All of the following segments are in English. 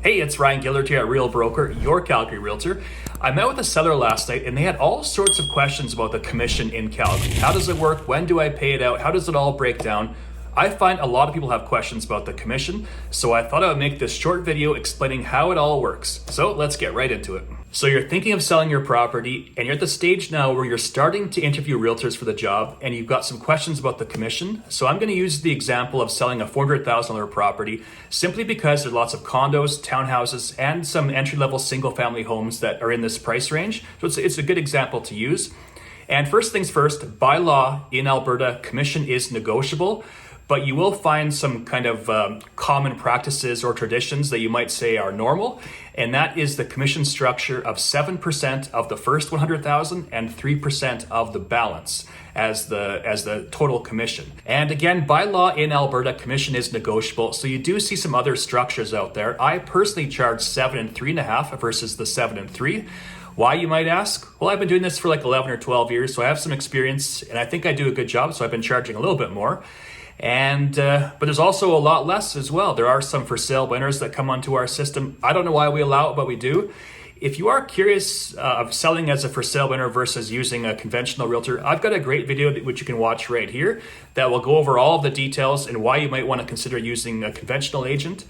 Hey, it's Ryan Gillard here at Real Broker, your Calgary realtor. I met with a seller last night and they had all sorts of questions about the commission in Calgary. How does it work? When do I pay it out? How does it all break down? I find a lot of people have questions about the commission, so I thought I would make this short video explaining how it all works. So let's get right into it. So you're thinking of selling your property and you're at the stage now where you're starting to interview realtors for the job and you've got some questions about the commission. So I'm going to use the example of selling a $400,000 property simply because there's lots of condos, townhouses, and some entry-level single-family homes that are in this price range. So it's a good example to use. And first things first, by law in Alberta, commission is negotiable. But you will find some kind of common practices or traditions that you might say are normal, and that is the commission structure of 7% of the first 100,000 and 3% of the balance as the total commission. And again, by law in Alberta, commission is negotiable, so you do see some other structures out there. I personally charge 7 and 3.5 versus the 7 and 3. Why, you might ask? Well, I've been doing this for like 11 or 12 years, so I have some experience, and I think I do a good job, so I've been charging a little bit more. And but there's also a lot less as well. There are some for sale winners that come onto our system. I don't know why we allow it, but we do. If you are curious of selling as a for sale winner versus using a conventional realtor, I've got a great video which you can watch right here that will go over all of the details and why you might want to consider using a conventional agent.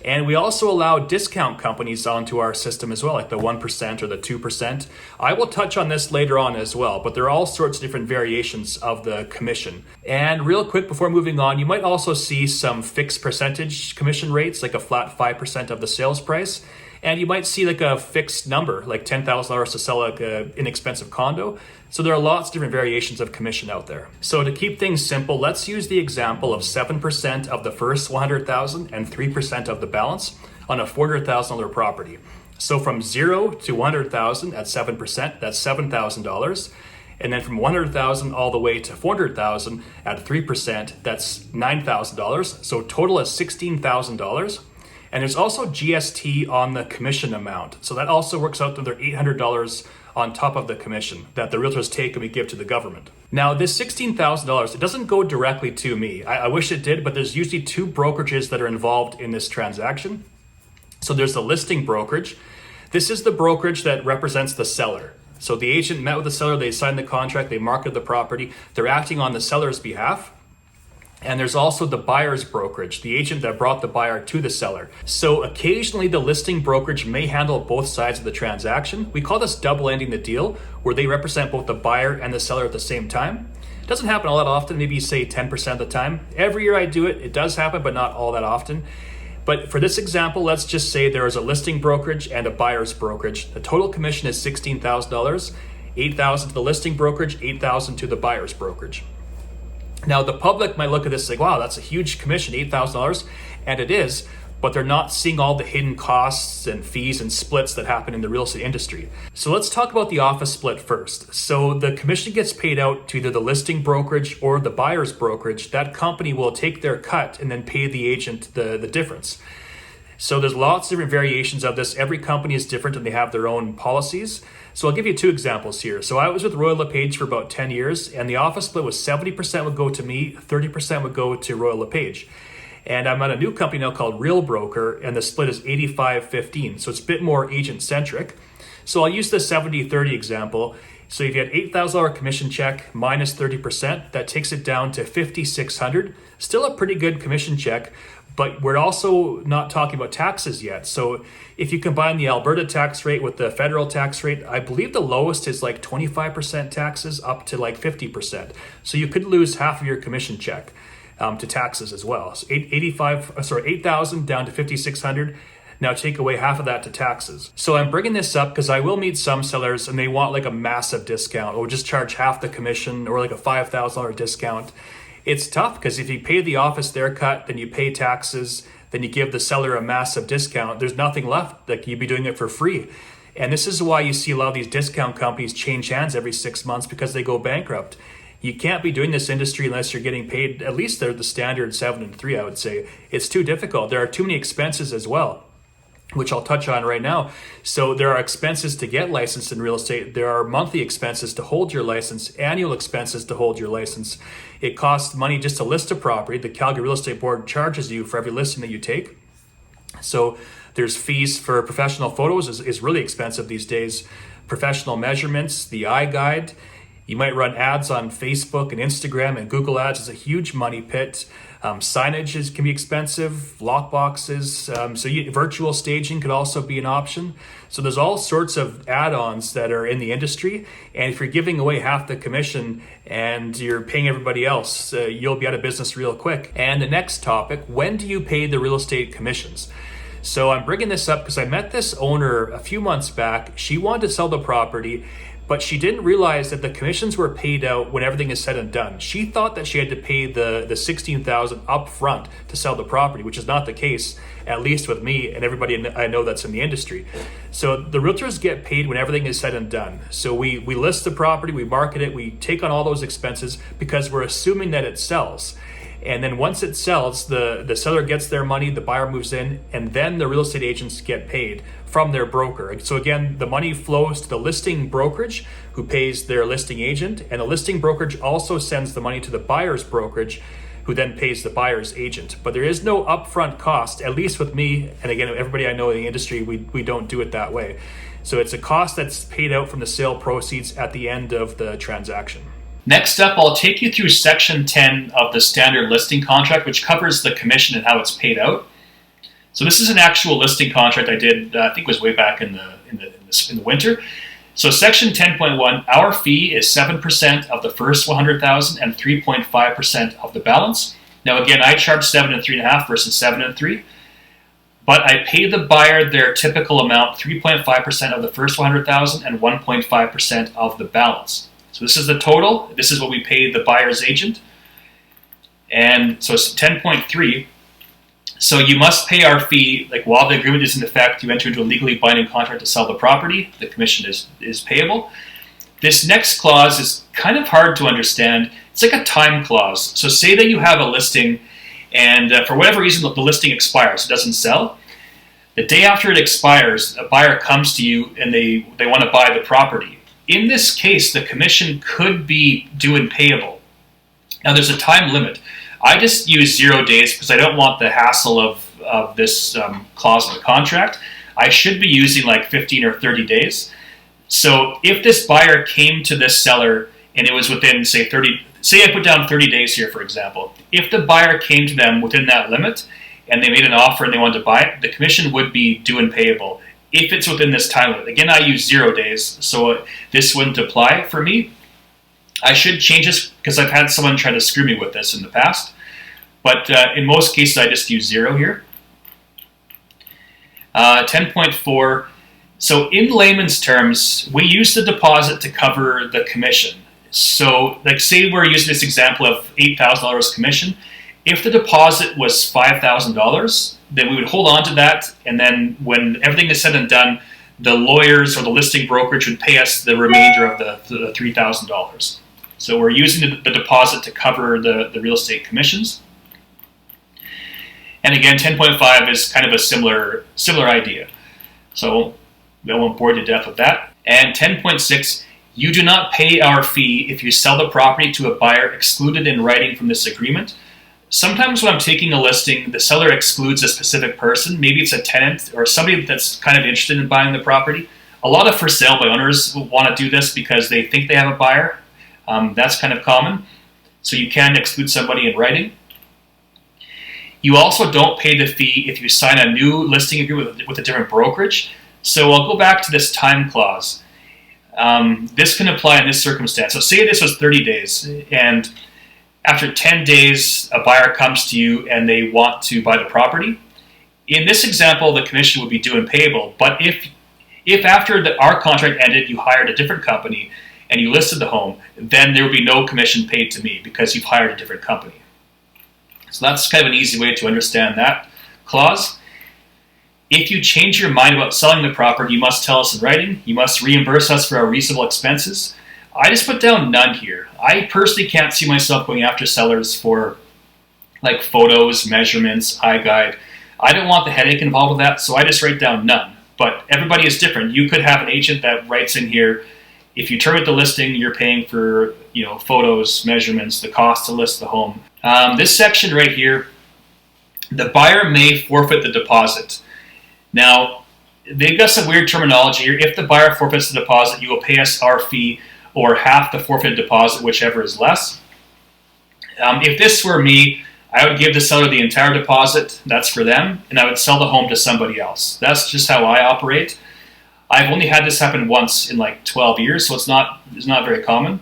And we also allow discount companies onto our system as well, like the 1% or the 2%. I will touch on this later on as well, but there are all sorts of different variations of the commission. And real quick before moving on, you might also see some fixed percentage commission rates, like a flat 5% of the sales price. And you might see like a fixed number, like $10,000 to sell like an inexpensive condo. So there are lots of different variations of commission out there. So to keep things simple, let's use the example of 7% of the first 100,000 and 3% of the balance on a $400,000 property. So from 0 to 100,000 at 7%, that's $7,000. And then from 100,000 all the way to 400,000 at 3%, that's $9,000. So total is $16,000. And there's also GST on the commission amount. So that also works out to their $800 on top of the commission that the realtors take and we give to the government. Now this $16,000, it doesn't go directly to me. I wish it did, but there's usually two brokerages that are involved in this transaction. So there's the listing brokerage. This is the brokerage that represents the seller. So the agent met with the seller, they signed the contract, they marketed the property, they're acting on the seller's behalf. And there's also the buyer's brokerage, the agent that brought the buyer to the seller. So occasionally the listing brokerage may handle both sides of the transaction. We call this double-ending the deal, where they represent both the buyer and the seller at the same time. It doesn't happen all that often, maybe say 10% of the time. Every year I do it, it does happen, but not all that often. But for this example, let's just say there is a listing brokerage and a buyer's brokerage. The total commission is $16,000, $8,000 to the listing brokerage, $8,000 to the buyer's brokerage. Now, the public might look at this and say, wow, that's a huge commission, $8,000, and it is, but they're not seeing all the hidden costs and fees and splits that happen in the real estate industry. So let's talk about the office split first. So the commission gets paid out to either the listing brokerage or the buyer's brokerage. That company will take their cut and then pay the agent the difference. So there's lots of different variations of this. Every company is different and they have their own policies. So I'll give you two examples here. So I was with Royal LePage for about 10 years and the office split was 70% would go to me, 30% would go to Royal LePage. And I'm at a new company now called Real Broker and the split is 85-15. So it's a bit more agent centric. So I'll use the 70-30 example. So if you had $8,000 commission check minus 30%, that takes it down to $5,600. Still a pretty good commission check. But we're also not talking about taxes yet. So if you combine the Alberta tax rate with the federal tax rate, I believe the lowest is like 25% taxes up to like 50%. So you could lose half of your commission check to taxes as well. So 8,000 down to 5,600. Now take away half of that to taxes. So I'm bringing this up because I will meet some sellers and they want like a massive discount or just charge half the commission or like a $5,000 discount. It's tough because if you pay the office their cut, then you pay taxes, then you give the seller a massive discount, there's nothing left. Like you'd be doing it for free. And this is why you see a lot of these discount companies change hands every 6 months because they go bankrupt. You can't be doing this industry unless you're getting paid, at least they're the standard 7 and 3, I would say. It's too difficult. There are too many expenses as well, which I'll touch on right now. So there are expenses to get licensed in real estate. There are monthly expenses to hold your license, annual expenses to hold your license. It costs money just to list a property. The Calgary Real Estate Board charges you for every listing that you take. So There's fees for professional photos is really expensive these days. Professional measurements, the eye guide. You might run ads on Facebook and Instagram, and Google Ads is a huge money pit. Signage can be expensive, lock boxes. Virtual staging could also be an option. So there's all sorts of add-ons that are in the industry. And if you're giving away half the commission and you're paying everybody else, you'll be out of business real quick. And the next topic, when do you pay the real estate commissions? So I'm bringing this up because I met this owner a few months back. She wanted to sell the property, but she didn't realize that the commissions were paid out when everything is said and done. She thought that she had to pay the $16,000 up front to sell the property, which is not the case, at least with me and everybody I know that's in the industry. So the realtors get paid when everything is said and done. So we list the property, we market it, we take on all those expenses because we're assuming that it sells. And then once it sells, the seller gets their money, the buyer moves in, and then the real estate agents get paid from their broker. So again, the money flows to the listing brokerage who pays their listing agent, and the listing brokerage also sends the money to the buyer's brokerage who then pays the buyer's agent. But there is no upfront cost, at least with me, and again, everybody I know in the industry, we don't do it that way. So it's a cost that's paid out from the sale proceeds at the end of the transaction. Next up, I'll take you through Section 10 of the standard listing contract, which covers the commission and how it's paid out. So this is an actual listing contract I did, I think it was way back in the winter. So Section 10.1, our fee is 7% of the first 100,000 and 3.5% of the balance. Now again, I charge 7 and 3.5 versus 7 and 3. But I pay the buyer their typical amount, 3.5% of the first 100,000 and 1.5% of the balance. So this is the total. This is what we pay the buyer's agent. And so it's 10.3. So you must pay our fee, like while the agreement is in effect, you enter into a legally binding contract to sell the property. The commission is payable. This next clause is kind of hard to understand. It's like a time clause. So say that you have a listing and for whatever reason the listing expires, it doesn't sell. The day after it expires, a buyer comes to you and they want to buy the property. In this case, the commission could be due and payable. Now, there's a time limit. I just use 0 days because I don't want the hassle of this clause in the contract. I should be using like 15 or 30 days. So if this buyer came to this seller and it was within, say I put down 30 days here, for example. If the buyer came to them within that limit and they made an offer and they wanted to buy it, the commission would be due and payable. If it's within this time limit. Again, I use 0 days, so this wouldn't apply for me. I should change this because I've had someone try to screw me with this in the past. But in most cases, I just use 0 here. 10.4. So in layman's terms, we use the deposit to cover the commission. So like say we're using this example of $8,000 commission. If the deposit was $5,000, then we would hold on to that, and then when everything is said and done, the lawyers or the listing brokerage would pay us the remainder of the $3,000. So we're using the deposit to cover the real estate commissions. And again, 10.5 is kind of a similar idea. So we won't bore you to death with that. And 10.6, you do not pay our fee if you sell the property to a buyer excluded in writing from this agreement. Sometimes when I'm taking a listing, the seller excludes a specific person. Maybe it's a tenant or somebody that's kind of interested in buying the property. A lot of for sale by owners want to do this because they think they have a buyer. That's kind of common. So you can exclude somebody in writing. You also don't pay the fee if you sign a new listing agreement with a different brokerage. So I'll go back to this time clause. This can apply in this circumstance. So say this was 30 days and after 10 days, a buyer comes to you and they want to buy the property. In this example, the commission would be due and payable. But if after our contract ended, you hired a different company and you listed the home, then there would be no commission paid to me because you've hired a different company. So that's kind of an easy way to understand that clause. If you change your mind about selling the property, you must tell us in writing. You must reimburse us for our reasonable expenses. I just put down none here. I personally can't see myself going after sellers for like photos, measurements, eye guide. I don't want the headache involved with that, so I just write down none. But everybody is different. You could have an agent that writes in here, if you terminate the listing, you're paying for photos, measurements, the cost to list the home. This section right here, the buyer may forfeit the deposit. Now, they've got some weird terminology here. If the buyer forfeits the deposit, you will pay us our fee or half the forfeited deposit, whichever is less. If this were me, I would give the seller the entire deposit. That's for them, and I would sell the home to somebody else. That's just how I operate. I've only had this happen once in like 12 years, so it's not very common.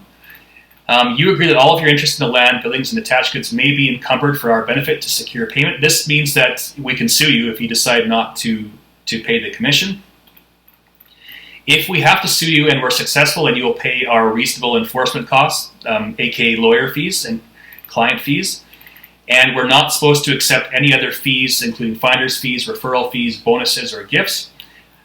You agree that all of your interest in the land, buildings, and attached goods may be encumbered for our benefit to secure payment. This means that we can sue you if you decide not to pay the commission. If we have to sue you and we're successful, and you will pay our reasonable enforcement costs, aka lawyer fees and client fees, and we're not supposed to accept any other fees, including finder's fees, referral fees, bonuses, or gifts.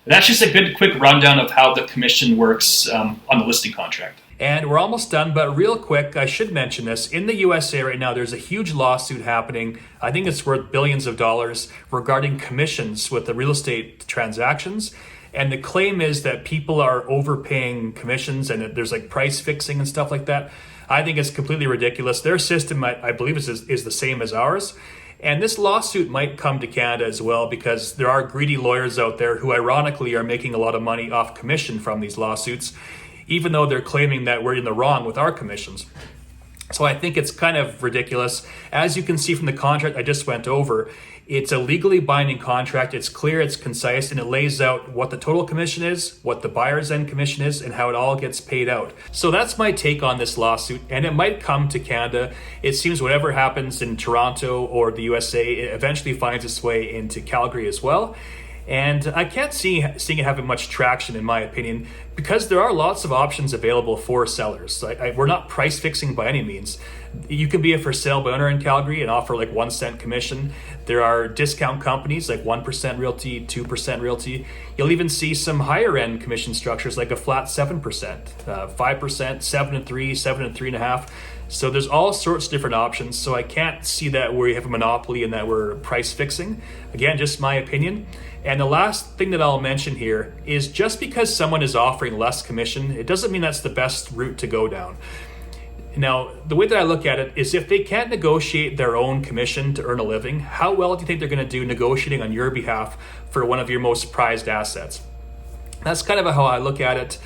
That's just a good quick rundown of how the commission works on the listing contract. And we're almost done, but real quick, I should mention this. In the USA right now, there's a huge lawsuit happening. I think it's worth billions of dollars regarding commissions with the real estate transactions. And the claim is that people are overpaying commissions and there's like price fixing and stuff like that. I think it's completely ridiculous. Their system, I believe, is the same as ours. And this lawsuit might come to Canada as well, because there are greedy lawyers out there who ironically are making a lot of money off commission from these lawsuits, even though they're claiming that we're in the wrong with our commissions. So I think it's kind of ridiculous. As you can see from the contract I just went over, it's a legally binding contract. It's clear, it's concise, and it lays out what the total commission is, what the buyer's end commission is, and how it all gets paid out. So that's my take on this lawsuit, and it might come to Canada. It seems whatever happens in Toronto or the USA, it eventually finds its way into Calgary as well. And I can't see it having much traction, in my opinion, because there are lots of options available for sellers. We're not price fixing by any means. You can be a for sale by owner in Calgary and offer like 1 cent commission. There are discount companies like 1% Realty, 2% Realty. You'll even see some higher end commission structures like a flat 7%, 5%, 7 and 3, 7 and 3.5. So there's all sorts of different options. So I can't see that we have a monopoly and that we're price fixing. Again, just my opinion. And the last thing that I'll mention here is just because someone is offering less commission, it doesn't mean that's the best route to go down. Now, the way that I look at it is if they can't negotiate their own commission to earn a living, how well do you think they're going to do negotiating on your behalf for one of your most prized assets? That's kind of how I look at it.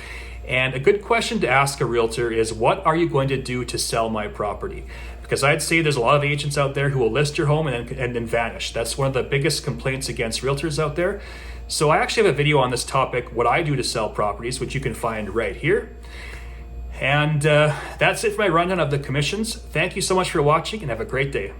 And a good question to ask a realtor is, what are you going to do to sell my property? Because I'd say there's a lot of agents out there who will list your home and then vanish. That's one of the biggest complaints against realtors out there. So I actually have a video on this topic, what I do to sell properties, which you can find right here. And that's it for my rundown of the commissions. Thank you so much for watching and have a great day.